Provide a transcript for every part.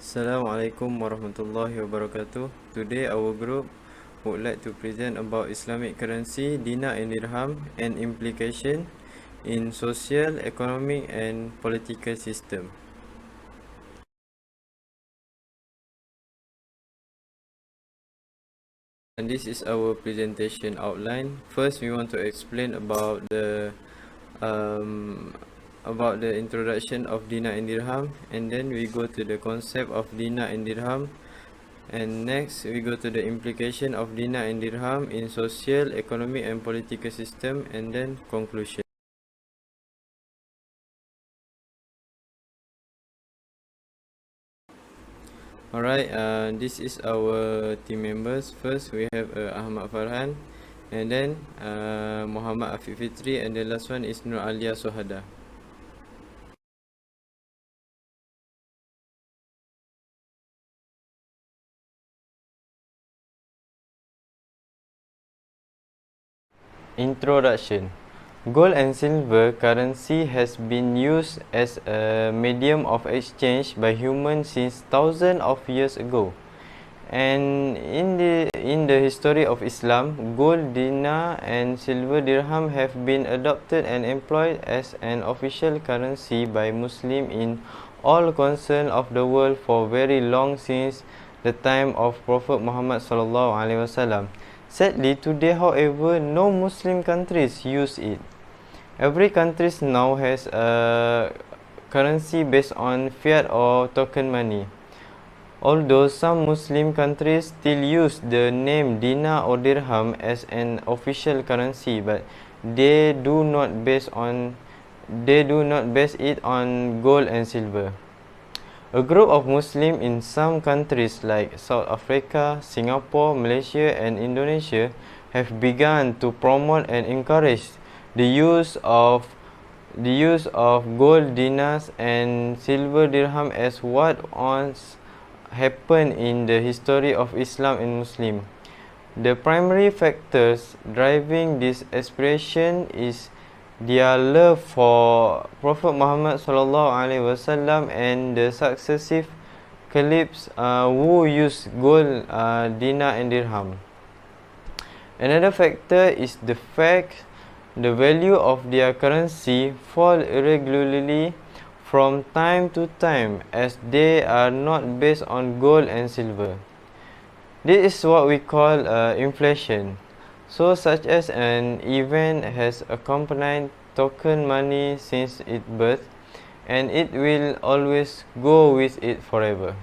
Assalamualaikum warahmatullahi wabarakatuh. Today our group would like to present about Islamic currency, dinar and dirham, and implication in social, economic and political system. And this is our presentation outline. First, we want to explain um, about the introduction of dinar and dirham, and then we go to the concept of dinar and dirham. And next, we go to the implication of dinar and dirham in social, economic and political system, and then conclusion. Alright, this is our team members. First, we have Ahmad Farhan, and then Muhammad Afiq Fitri, and the last one is Nur Alia Sohada. Introduction. Gold and silver currency has been used as a medium of exchange by humans since thousands of years ago. And in the history of Islam, gold dinar and silver dirham have been adopted and employed as an official currency by Muslims in all corners of the world for very long since the time of Prophet Muhammad sallallahu alaihi wasallam. Sadly, today, however, no Muslim countries use it. Every country now has a currency based on fiat or token money. Although some Muslim countries still use the name dinar or dirham as an official currency, but they do not base it on gold and silver. A group of Muslims in some countries like South Africa, Singapore, Malaysia and Indonesia have begun to promote and encourage the use of gold dinars and silver dirham as what once happened in the history of Islam and Muslim. The primary factors driving this aspiration is their love for Prophet Muhammad sallallahu alaihi wasallam and the successive caliphs who used gold, dinar and dirham. Another factor is the fact the value of their currency fall irregularly from time to time as they are not based on gold and silver. This is what we call inflation. So such as an event has accompanied token money since its birth, and it will always go with it forever.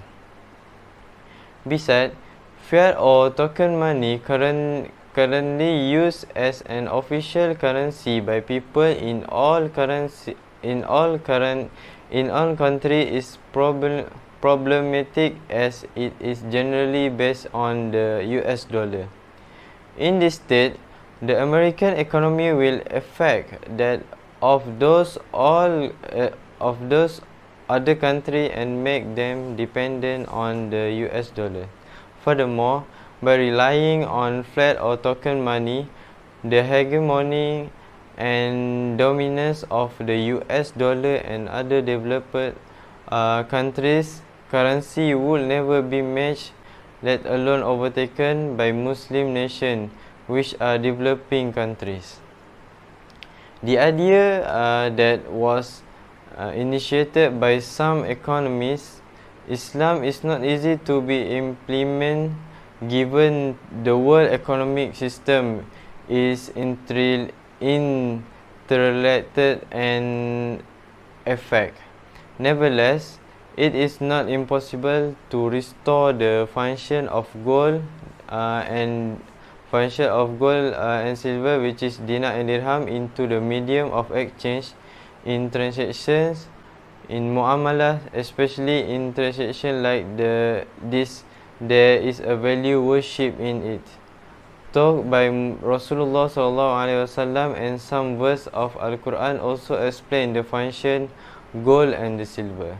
Besides, fiat or token money currently used as an official currency by people in all countries is problematic as it is generally based on the US dollar. In this state, the American economy will affect that of those other countries and make them dependent on the US dollar. Furthermore, by relying on fiat or token money, the hegemony and dominance of the US dollar and other developed countries' currency would never be matched, let alone overtaken by Muslim nations, which are developing countries. The idea that was initiated by some economists, Islam is not easy to be implemented given the world economic system is interrelated and affect. Nevertheless, it is not impossible to restore the function of gold and silver, which is dinar and dirham, into the medium of exchange in transactions, in muamalah, especially in transactions like this. There is a value worship in it. Talk by Rasulullah sallallahu alaihi wasallam and some verse of Al-Quran also explain the function gold and the silver.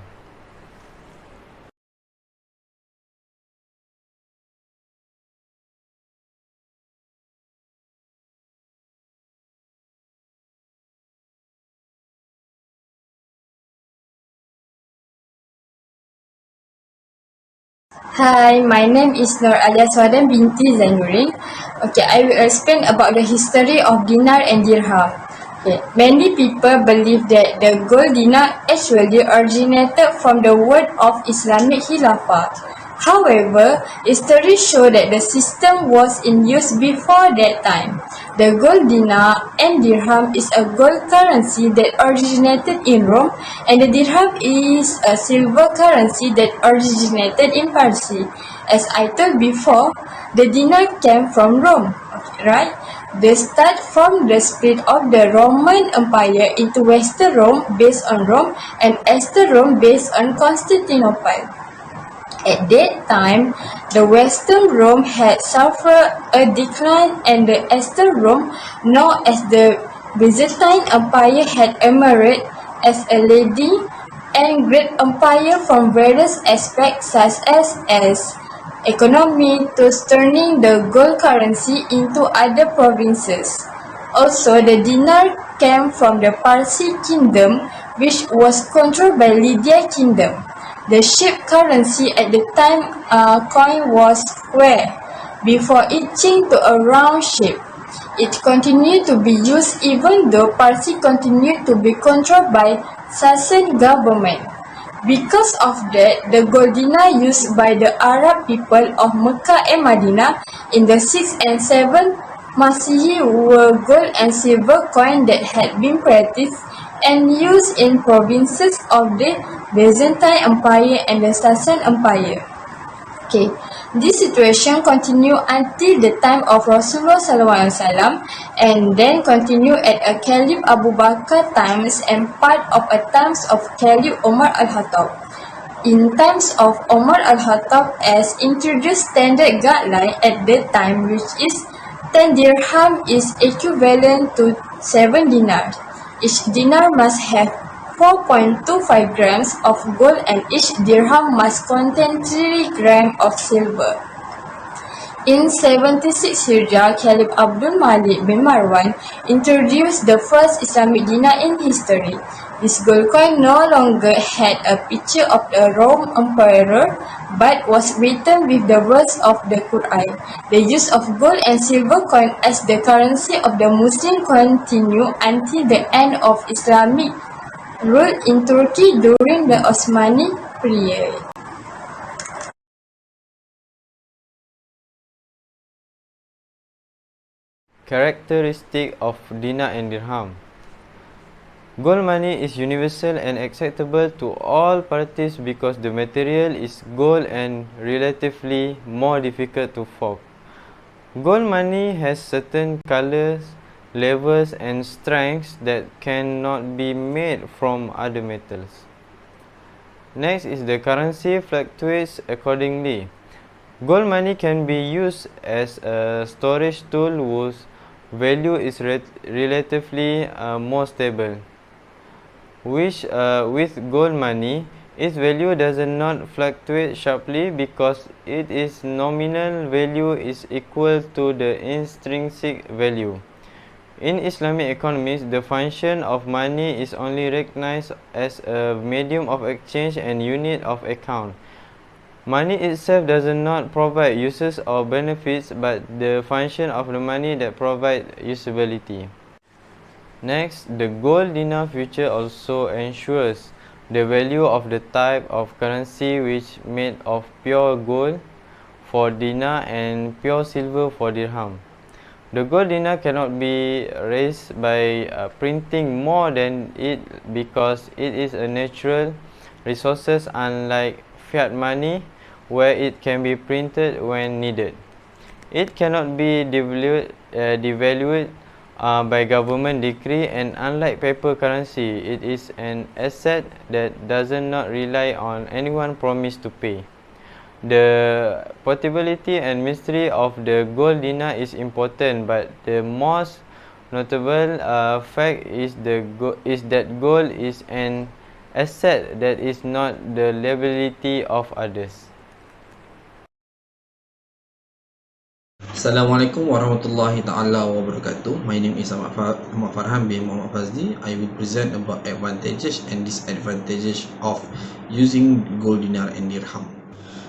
Hi, my name is Nur Aliaswadan binti Zainuddin. Okay, I will explain about the history of dinar and dirham. Okay, many people believe that the gold dinar actually originated from the word of Islamic Khilafah. However, history shows that the system was in use before that time. The gold dinar and dirham is a gold currency that originated in Rome, and the dirham is a silver currency that originated in Parsi. As I told before, the dinar came from Rome, okay, right? They start from the split of the Roman Empire into Western Rome based on Rome and Eastern Rome based on Constantinople. At that time, the Western Rome had suffered a decline and the Eastern Rome, known as the Byzantine Empire, had emerged as a leading and great empire from various aspects such as economy to turning the gold currency into other provinces. Also, the dinar came from the Parsi kingdom, which was controlled by Lydia kingdom. The shaped currency at the time coin was square before it changed to a round shape. It continued to be used even though Parsi continued to be controlled by Sassan government. Because of that, the gold dinar used by the Arab people of Mecca and Medina in the 6th and 7th Masihi were gold and silver coins that had been practiced and used in provinces of the Byzantine Empire and the Sassan Empire. Okay, this situation continued until the time of Rasulullah SAW and then continued at a Caliph Abu Bakr times and part of a times of Caliph Omar al-Khattab. In times of Omar al-Khattab as introduced standard guideline at that time, which is 10 dirham is equivalent to 7 dinars. Each dinar must have 4.25 grams of gold and each dirham must contain 3 grams of silver. In 76 Hijrah, Caliph Abdul Malik bin Marwan introduced the first Islamic dinar in history. This gold coin no longer had a picture of the Rome emperor but was written with the words of the Quran. The use of gold and silver coin as the currency of the Muslim continued until the end of Islamic rule in Turkey during the Osmani period. Characteristic of dinar and dirham. Gold money is universal and acceptable to all parties because the material is gold and relatively more difficult to forge. Gold money has certain colors, levels and strengths that cannot be made from other metals. Next is the currency fluctuates accordingly. Gold money can be used as a storage tool whose value is relatively more stable. With gold money, its value does not fluctuate sharply because its nominal value is equal to the intrinsic value. In Islamic economies, the function of money is only recognized as a medium of exchange and unit of account. Money itself does not provide uses or benefits, but the function of the money that provides usability. Next, the gold dinar future also ensures the value of the type of currency which made of pure gold for dinar and pure silver for dirham. The gold dinar cannot be raised by printing more than it because it is a natural resources, unlike fiat money where it can be printed when needed. It cannot be devalued by government decree, and unlike paper currency, it is an asset that does not rely on anyone promise to pay. The portability and mystery of the gold dinar is important, but the most notable fact is that gold is an asset that is not the liability of others. Assalamualaikum warahmatullahi ta'ala wabarakatuh. My name is Ahmad Farhan bin Muhammad Fazli. I will present about advantages and disadvantages of using gold dinar and dirham.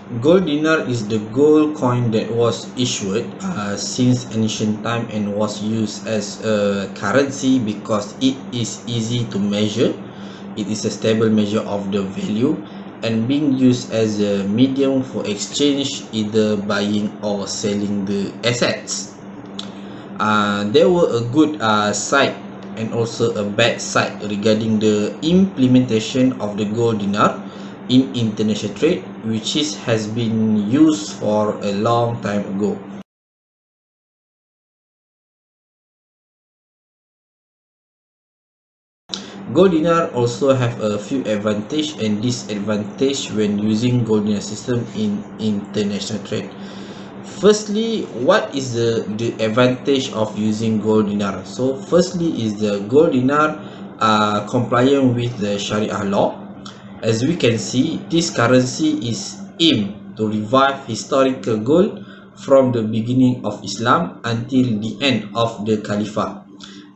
Gold dinar is the gold coin that was issued since ancient time and was used as a currency because it is easy to measure. It is a stable measure of the value and being used as a medium for exchange, either buying or selling the assets. There were a good side and also a bad side regarding the implementation of the gold dinar in international trade, has been used for a long time ago. Gold dinar also have a few advantage and disadvantage when using gold dinar system in international trade. Firstly, what is the advantage of using gold dinar? So firstly is the gold dinar compliant with the Sharia law. As we can see, this currency is aimed to revive historical gold from the beginning of Islam until the end of the Caliphate.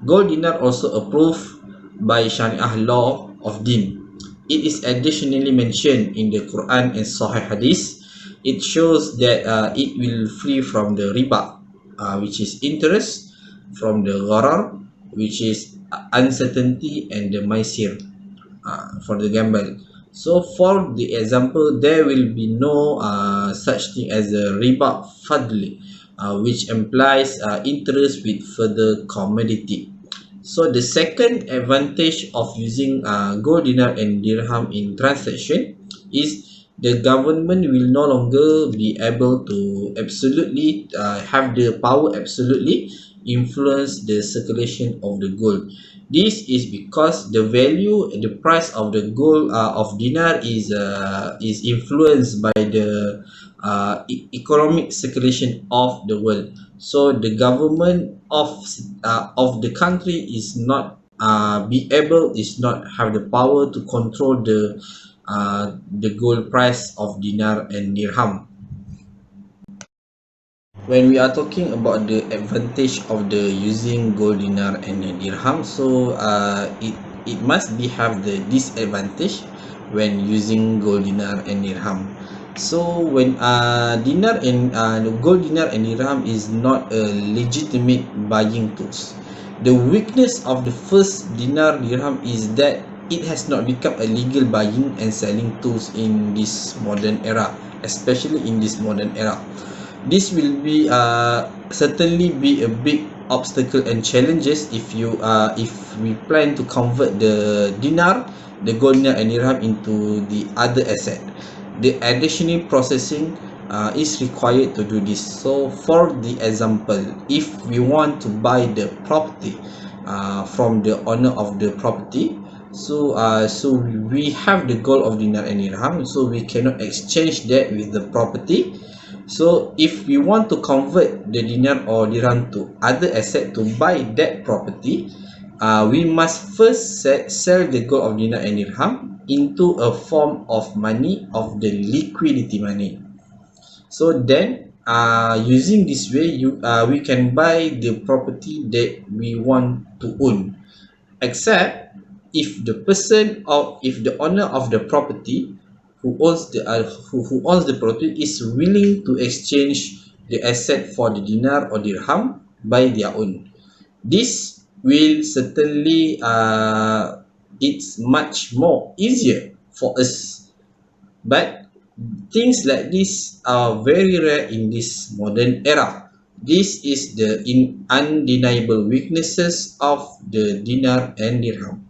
Gold dinar also approved by Sharia law of Din. It is additionally mentioned in the Quran and Sahih Hadith. It shows that it will free from the riba, which is interest, from the gharar, which is uncertainty, and the maisir, for the gamble. So for the example, there will be no such thing as a riba fadli, which implies interest with further commodity. So the second advantage of using gold dinar and dirham in transaction is the government will no longer be able to absolutely have the power absolutely influence the circulation of the gold. This is because the value, the price of the gold of dinar is influenced by the economic circulation of the world. So the government of the country is not is not have the power to control the gold price of dinar and dirham. When we are talking about the advantage of the using gold dinar and dirham, so it must be have the disadvantage when using gold dinar and dirham. So when dinar and gold dinar and dirham is not a legitimate buying tools. The weakness of the first dinar dirham is that it has not become a legal buying and selling tools in this modern era, especially in this modern era. This will be certainly be a big obstacle and challenges if we plan to convert the dinar, the gold dinar and dirham into the other asset. The additional processing is required to do this. So for the example, if we want to buy the property from the owner of the property, so we have the gold of dinar and dirham, so we cannot exchange that with the property. So if we want to convert the dinar or dirham to other asset to buy that property, we must first sell the gold of dinar and dirham into a form of money, of the liquidity money. So then using this way, we can buy the property that we want to own, except if the person, or if the owner of the property who owns the property is willing to exchange the asset for the dinar or dirham by their own. This will certainly it's much more easier for us, but things like this are very rare in this modern era. This is the undeniable weaknesses of the dinar and dirham.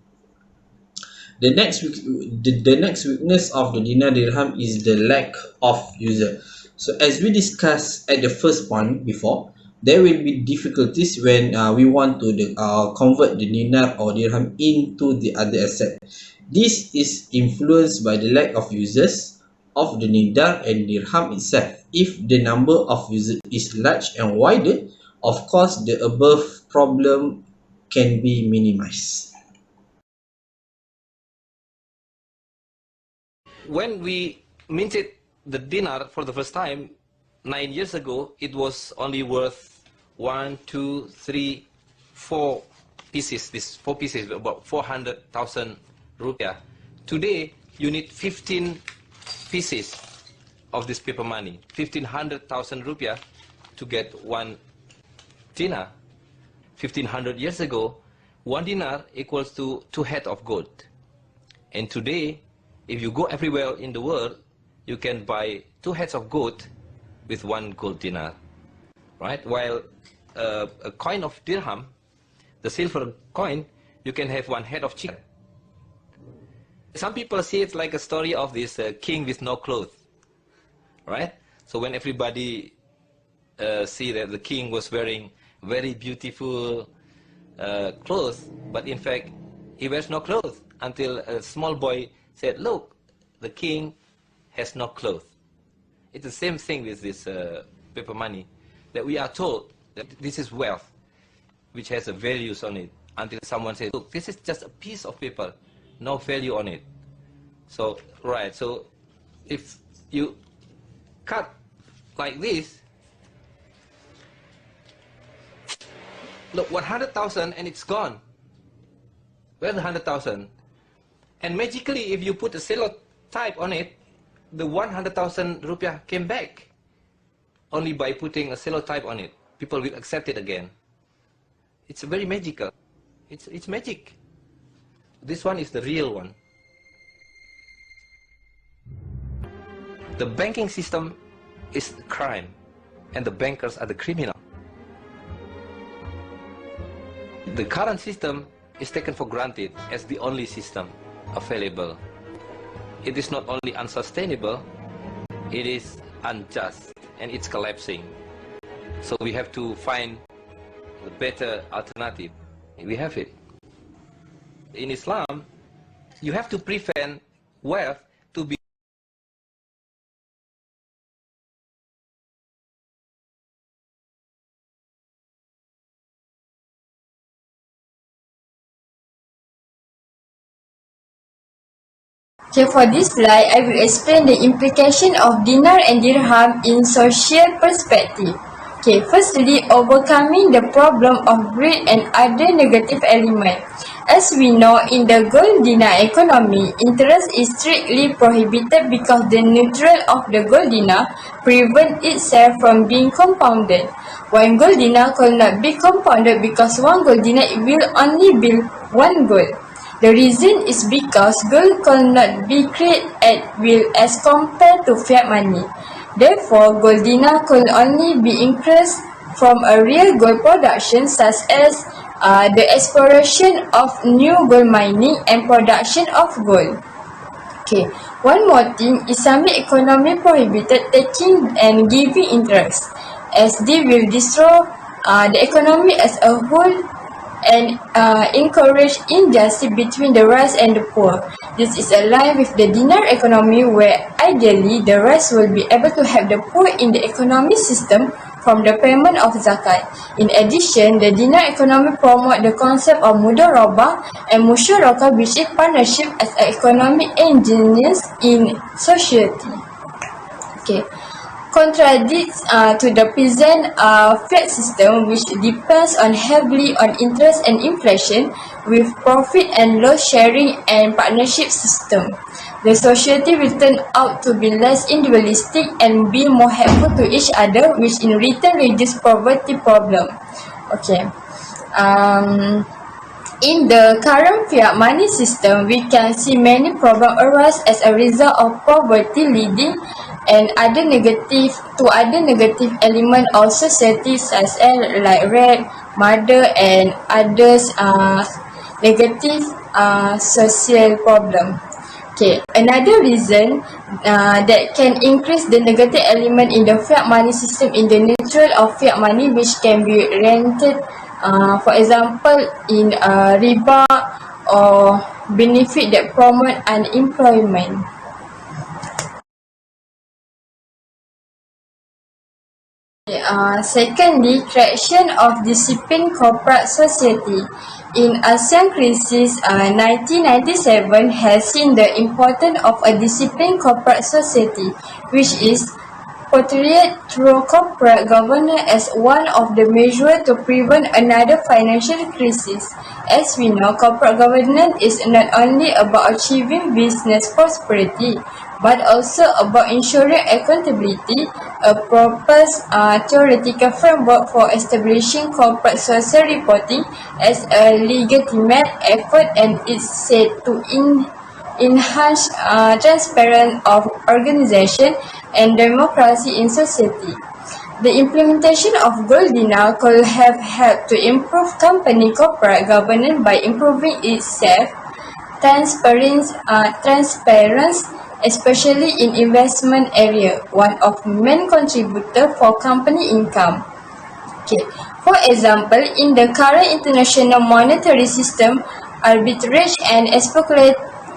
The next weakness of the dinar dirham is the lack of user. So as we discussed at the first point before, there will be difficulties when we want to convert the dinar or dirham into the other asset. This is influenced by the lack of users of the dinar and dirham itself. If the number of users is large and wider, of course the above problem can be minimized. When we minted the dinar for the first time 9 years ago, it was only worth 1, 2, 3, 4 pieces. These 4 pieces, about 400,000 rupiah. Today, you need 15 pieces of this paper money, 1,500,000 rupiah to get 1 dinar. 1,500 years ago, 1 dinar equals to 2 heads of gold. And today, if you go everywhere in the world, you can buy 2 heads of gold with 1 gold dinar, right? While a coin of dirham, the silver coin, you can have 1 head of chicken. Some people see it like a story of this king with no clothes, right? So when everybody see that the king was wearing very beautiful clothes, but in fact he wears no clothes, until a small boy said, look, the king has no clothes. It's the same thing with this paper money, that we are told that this is wealth, which has a values on it, until someone says, look, this is just a piece of paper, no value on it. So, right, so if you cut like this, look, 100,000 and it's gone. Where's the 100,000? And magically, if you put a cello type on it, the 100,000 rupiah came back. Only by putting a cello type on it, people will accept it again. It's very magical. It's magic. This one is the real one. The banking system is the crime, and the bankers are the criminal. The current system is taken for granted as the only system available. It is not only unsustainable, it is unjust, and it's collapsing. So we have to find a better alternative. We have it. In Islam, you have to prevent wealth to be Okay, for this slide, I will explain the implication of dinar and dirham in social perspective. Okay, firstly, overcoming the problem of greed and other negative elements. As we know, in the gold dinar economy, interest is strictly prohibited because the neutral of the gold dinar prevents itself from being compounded. One gold dinar could not be compounded because one gold dinar will only be one gold. The reason is because gold cannot be created at will as compared to fiat money. Therefore, gold dinar could only be increased from a real gold production, such as the exploration of new gold mining and production of gold. Okay, one more thing, Islamic economy prohibited taking and giving interest, as they will destroy the economy as a whole and encourage injustice between the rich and the poor. This is aligned with the dinar economy, where ideally the rich will be able to help the poor in the economic system from the payment of zakat. In addition, the dinar economy promotes the concept of mudharabah and musyarakah, which is partnership as an economic engines in society. Okay. Contradicts to the present fiat system, which depends on heavily on interest and inflation, with profit and loss sharing and partnership system. The society will turn out to be less individualistic and be more helpful to each other, which in return reduce poverty problem. Okay. In the current fiat money system, we can see many problems arise as a result of poverty, leading and other negative element of society, such as like red, murder, and others negative social problem. Okay, another reason that can increase the negative element in the fiat money system in the neutral of fiat money, which can be rented, for example, in riba or benefit that promote unemployment. Secondly, creation of disciplined corporate society. In ASEAN crisis, 1997 has seen the importance of a disciplined corporate society, which is portrayed through corporate governance as one of the measures to prevent another financial crisis. As we know, corporate governance is not only about achieving business prosperity, but also about ensuring accountability, a proper theoretical framework for establishing corporate social reporting as a legitimate effort, and is said to enhance transparency of organization and democracy in society. The implementation of Gold Dinar could have helped to improve company corporate governance by improving its transparency, especially in investment area, one of main contributor for company income. Okay. For example, in the current international monetary system, arbitrage and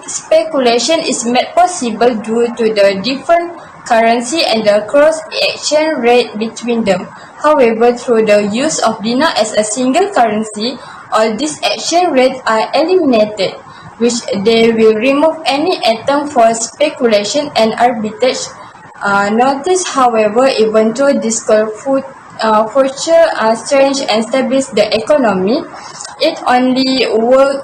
speculation is made possible due to the different currency and the cross exchange rate between them. However, through the use of dinar as a single currency, all these exchange rates are eliminated, which they will remove any attempt for speculation and arbitrage. Notice, however, even though this could future strange and stabilize the economy, it only works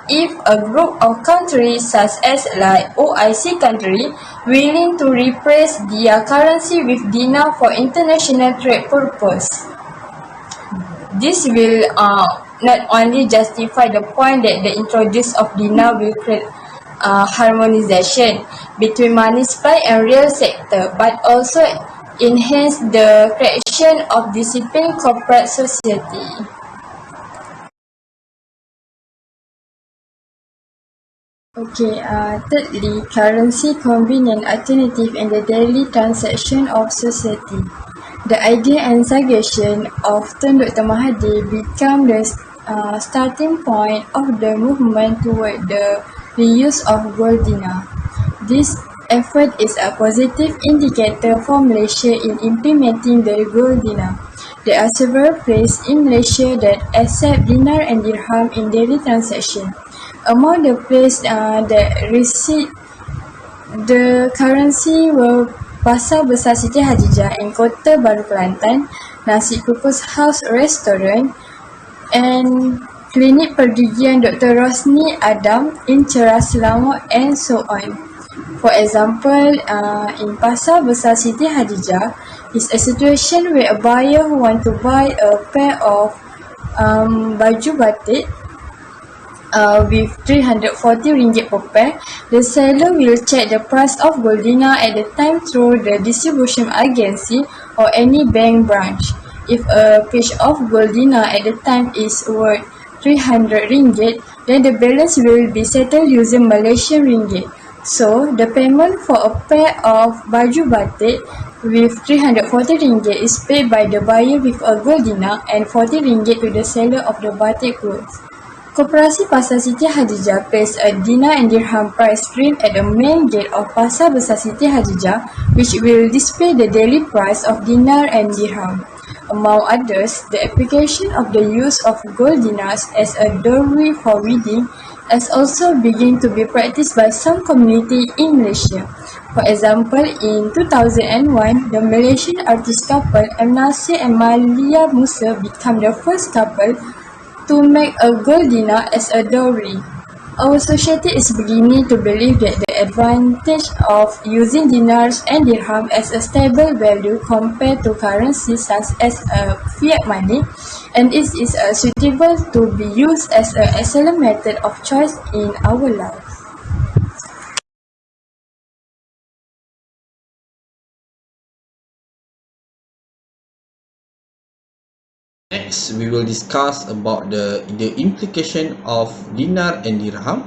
if a group of countries such as like OIC country willing to replace their currency with dinar for international trade purpose. This will not only justify the point that the introduce of dinar will create harmonization between money supply and real sector, but also enhance the creation of disciplined corporate society. Okay, thirdly, currency convenient alternative in the daily transaction of society. The idea and suggestion of Tun Dr. Mahathir become the starting point of the movement toward the reuse of gold dinar. This effort is a positive indicator for Malaysia in implementing the gold dinar. There are several places in Malaysia that accept dinar and dirham in daily transaction. Among the places that receive the currency were Pasar Besar Siti Hadijah in Kota Baru Kelantan, Nasi Kukus House Restaurant, and Klinik Pergigian Dr. Rosni Adam in Ceras Selangor, and so on. For example, in Pasar Besar Siti Hadijah is a situation where a buyer who want to buy a pair of baju batik with 340 ringgit per pair, the seller will check the price of gold dinar at the time through the distribution agency or any bank branch. If a piece of gold dinar at the time is worth 300 ringgit, then the balance will be settled using Malaysian ringgit. So, the payment for a pair of baju batik with 340 ringgit is paid by the buyer with a gold dinar and 40 ringgit to the seller of the batik clothes. Koperasi Pasar Siti Hadijah placed a dinar and dirham price screen at the main gate of Pasar Besar Siti Hadijah, which will display the daily price of dinar and dirham. Among others, the application of the use of gold dinars as a dowry for wedding has also begun to be practiced by some community in Malaysia. For example, in 2001, the Malaysian artist couple M. Nasir and Malia Musa became the first couple to make a gold dinar as a dowry. Our society is beginning to believe that the advantage of using dinars and dirham as a stable value compared to currencies such as fiat money, and it is suitable to be used as an excellent method of choice in our life. Next, we will discuss about the implication of dinar and dirham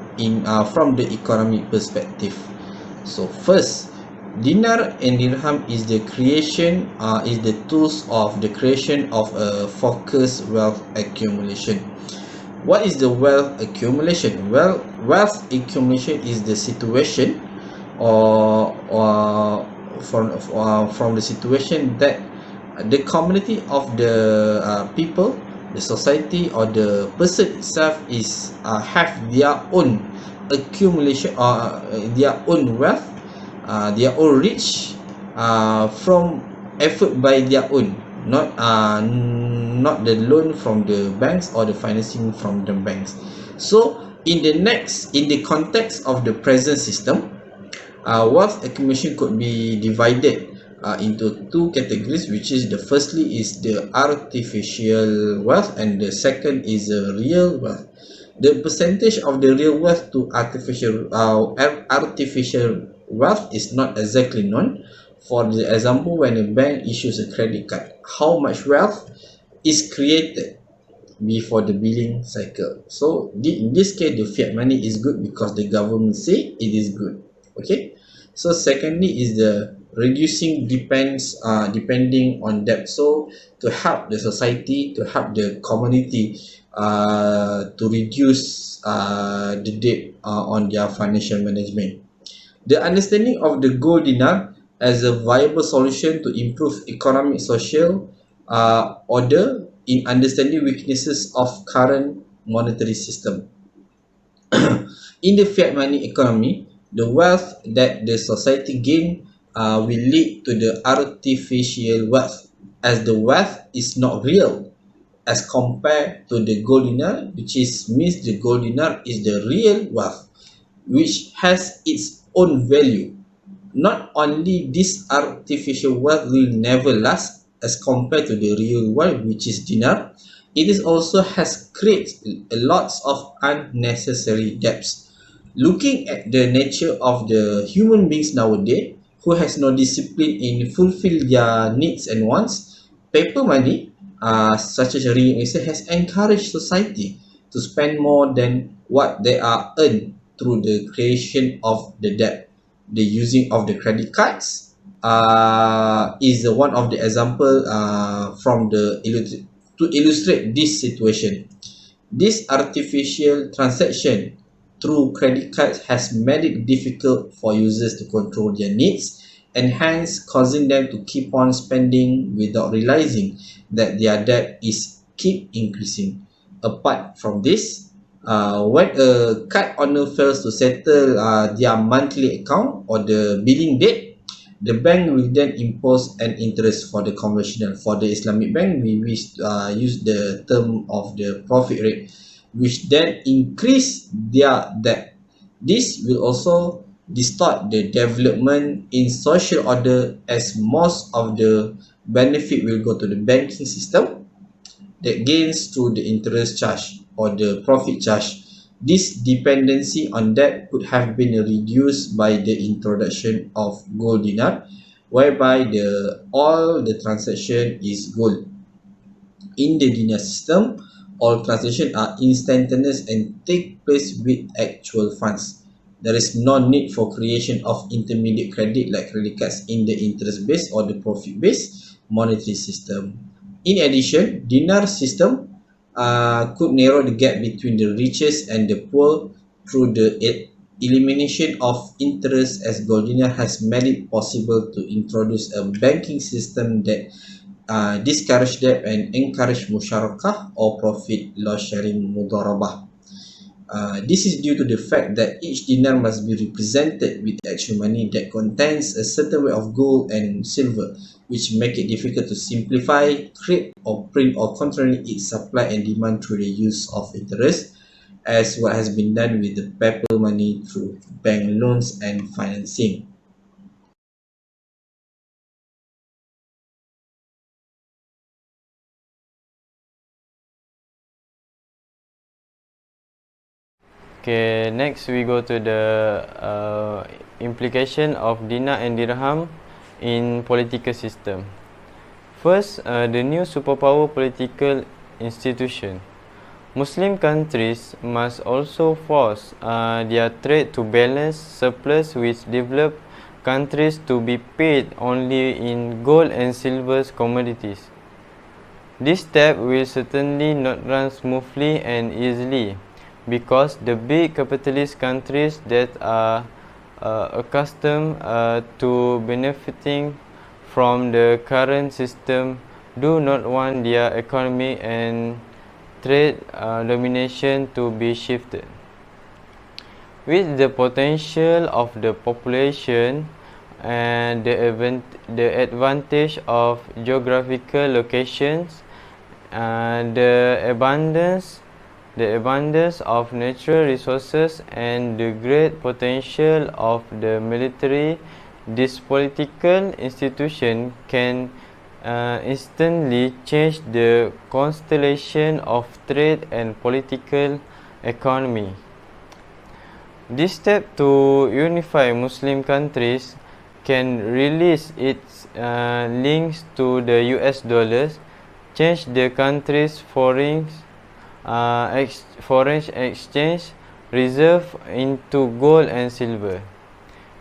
from the economic perspective. So first, dinar and dirham is the tools of the creation of a focused wealth accumulation. What is the wealth accumulation? Well, wealth accumulation is the situation from the situation that the community of the people, the society, or the person itself is have their own accumulation or their own wealth, their own rich from effort by their own, not the loan from the banks or the financing from the banks. So in the context of the present system, Wealth accumulation could be divided into two categories, which is the firstly is the artificial wealth and the second is the real wealth. The percentage of the real wealth to artificial wealth is not exactly known. For the example, when a bank issues a credit card, how much wealth is created before the billing cycle. So in this case, the fiat money is good because the government say it is good. Okay. So secondly is the reducing depending on debt. So to help the society, to help the community to reduce the debt on their financial management. The understanding of the gold dinar as a viable solution to improve economic social order in understanding weaknesses of current monetary system. In the fiat money economy, the wealth that the society gain will lead to the artificial wealth, as the wealth is not real as compared to the gold dinar, which is means the gold dinar is the real wealth, which has its own value. Not only this artificial wealth will never last as compared to the real wealth, which is dinar, it is also has created a lots of unnecessary debts. Looking at the nature of the human beings nowadays, who has no discipline in fulfill their needs and wants, paper money, such as ringgit, has encouraged society to spend more than what they are earned through the creation of the debt. The using of the credit cards is one of the example from the to illustrate this situation. This artificial transaction through credit cards has made it difficult for users to control their needs and hence causing them to keep on spending without realizing that their debt is keep increasing. Apart from this, when a card owner fails to settle their monthly account or the billing date, the bank will then impose an interest for the conventional. For the Islamic bank, we use the term of the profit rate, which then increase their debt. This will also distort the development in social order, as most of the benefit will go to the banking system that gains through the interest charge or the profit charge. This dependency on debt could have been reduced by the introduction of gold dinar, whereby all the transaction is gold. In the dinar system, all transactions are instantaneous and take place with actual funds. There is no need for creation of intermediate credit like credit cards in the interest-based or the profit-based monetary system. In addition, dinar system could narrow the gap between the richest and the poor through the elimination of interest, as gold dinar has made it possible to introduce a banking system that discourage debt and encourage musyarakah or profit loss sharing mudarabah. This is due to the fact that each dinar must be represented with actual money that contains a certain weight of gold and silver, which make it difficult to simplify, create or print or control its supply and demand through the use of interest, as what has been done with the paper money through bank loans and financing. Okay, next we go to the implication of dinar and dirham in political system. First, the new superpower political institution. Muslim countries must also force their trade to balance surplus with developed countries to be paid only in gold and silver commodities. This step will certainly not run smoothly and easily, because the big capitalist countries that are accustomed to benefiting from the current system do not want their economy and trade domination to be shifted. With the potential of the population and the advantage of geographical locations, the abundance the abundance of natural resources, and the great potential of the military, this political institution can instantly change the constellation of trade and political economy. This step to unify Muslim countries can release its links to the US dollars, change the country's foreign exchange reserve into gold and silver,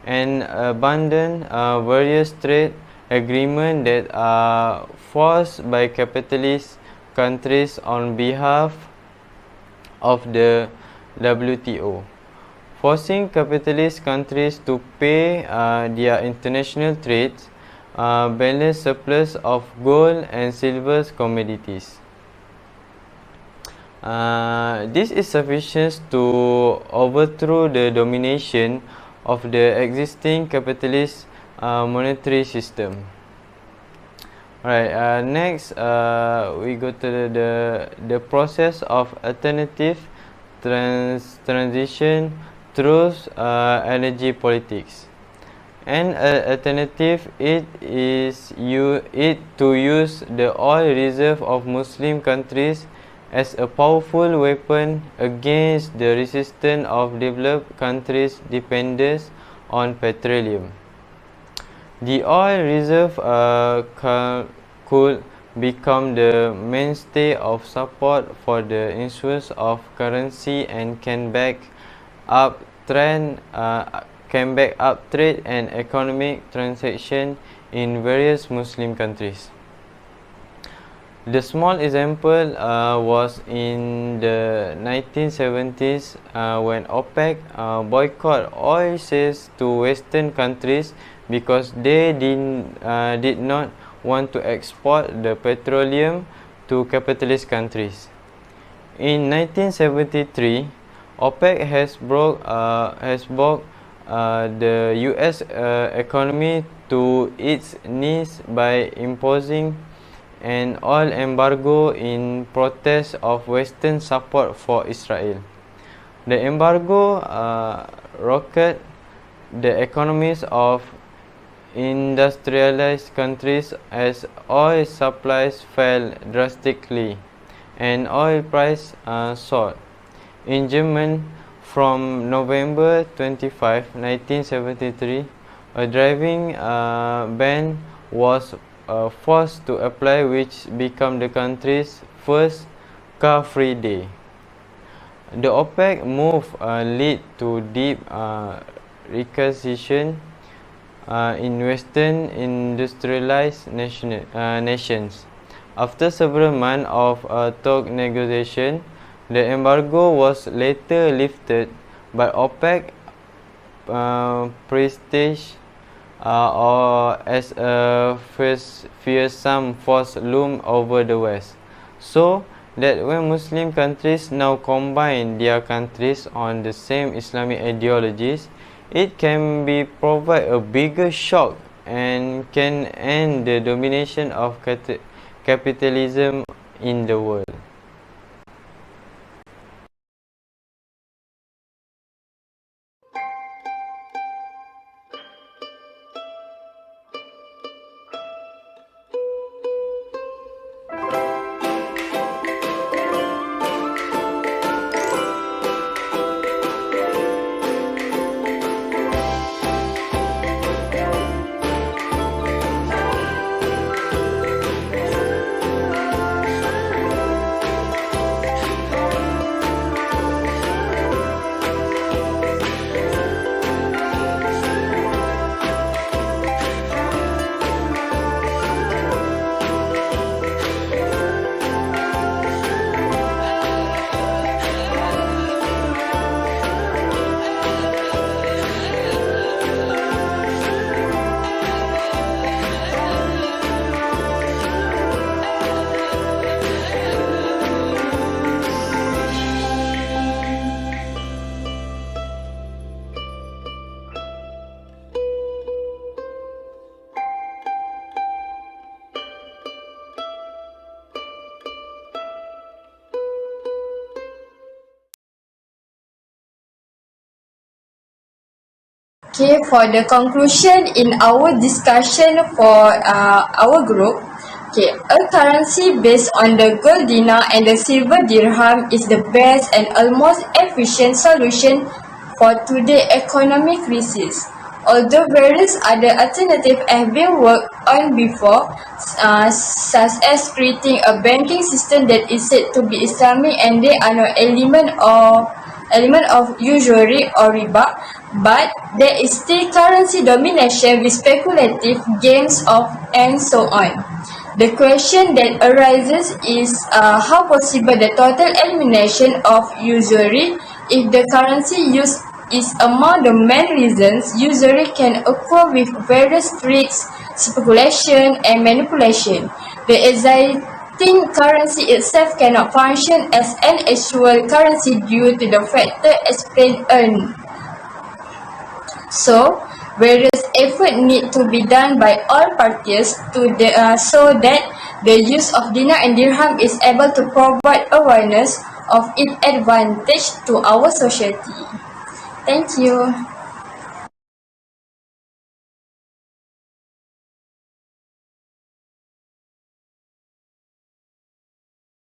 and abandon various trade agreements that are forced by capitalist countries on behalf of the WTO, forcing capitalist countries to pay their international trades balance surplus of gold and silver commodities. This is sufficient to overthrow the domination of the existing capitalist monetary system. Alright, next we go to the process of alternative transition through energy politics. An alternative is to use the oil reserve of Muslim countries as a powerful weapon against the resistance of developed countries' dependence on petroleum. The oil reserve could become the mainstay of support for the issuance of currency and can back up trade and economic transactions in various Muslim countries. The small example was in the 1970s when OPEC boycotted oil sales to Western countries because they did not want to export the petroleum to capitalist countries. In 1973, OPEC has brought the US economy to its knees by imposing an oil embargo in protest of Western support for Israel. The embargo rocketed the economies of industrialized countries as oil supplies fell drastically and oil price soared. In Germany, from November 25, 1973, a driving ban was forced to apply, which became the country's first car-free day. The OPEC move led to deep recession in Western industrialized nations. After several months of talk negotiation, the embargo was later lifted, but OPEC prestige as a fearsome force loomed over the West, so that when Muslim countries now combine their countries on the same Islamic ideologies, it can provide a bigger shock and can end the domination of capitalism in the world. Okay, for the conclusion in our discussion for our group, okay, a currency based on the gold dinar and the silver dirham is the best and almost efficient solution for today's economic crisis. Although various other alternatives have been worked on before, such as creating a banking system that is said to be Islamic and there are no element of usury or riba, but there is still currency domination with speculative gains of and so on. The question that arises is how possible the total elimination of usury if the currency use is among the main reasons usury can occur with various tricks, speculation and manipulation. The existing currency itself cannot function as an actual currency due to the factor explained earned. So, various efforts need to be done by all parties so that the use of dinar and dirham is able to provide awareness of its advantage to our society. Thank you.